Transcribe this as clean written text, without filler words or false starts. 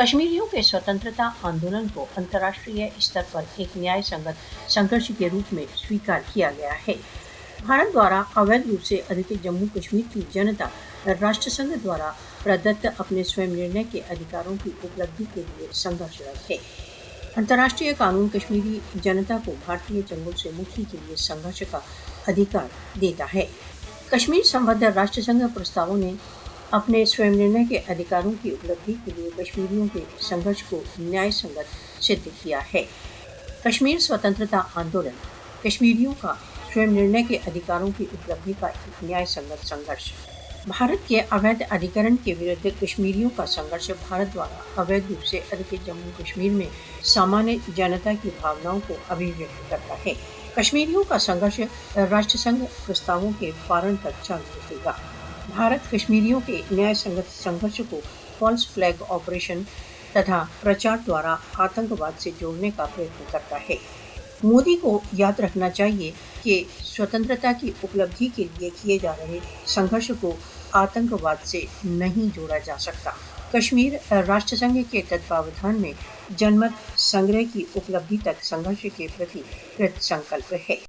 कश्मीरियों के स्वतंत्रता आंदोलन को अंतर्राष्ट्रीय स्तर पर एक न्याय संगत संघर्ष के रूप में स्वीकार किया गया है। भारत द्वारा अवैध रूप से अधिकृत जम्मू कश्मीर की जनता राष्ट्रसंघ द्वारा प्रदत्त अपने स्वयं निर्णय के अधिकारों की उपलब्धि के लिए संघर्षरत है। अंतर्राष्ट्रीय कानून कश्मीरी जनता को भारतीय जंगल से मुक्ति के लिए संघर्ष का अधिकार देता है। कश्मीर संबद्ध राष्ट्रसंघ प्रस्तावों ने अपने स्वयं निर्णय के अधिकारों की उपलब्धि के लिए कश्मीरियों के संघर्ष को न्याय संगत सिद्ध किया है। कश्मीर स्वतंत्रता आंदोलन कश्मीरियों का स्वयं निर्णय के अधिकारों की उपलब्धि का एक न्याय संगत संघर्ष। भारत के अवैध अधिकरण के विरुद्ध कश्मीरियों का संघर्ष भारत द्वारा अवैध रूप से अधिकृत जम्मू कश्मीर में सामान्य जनता की भावनाओं को अभिव्यक्त करता है। कश्मीरियों का संघर्ष राष्ट्रसंघ प्रस्तावों के पारण तक चालू रहेगा। भारत कश्मीरियों के न्याय संगत संघर्ष को फॉल्स फ्लैग ऑपरेशन तथा प्रचार द्वारा आतंकवाद से जोड़ने का प्रयत्न करता है। मोदी को याद रखना चाहिए कि स्वतंत्रता की उपलब्धि के लिए किए जा रहे संघर्ष को आतंकवाद से नहीं जोड़ा जा सकता। कश्मीर राष्ट्रसंघ के तत्वावधान में जनमत संग्रह की उपलब्धि तक संघर्ष के प्रति कृत संकल्प है।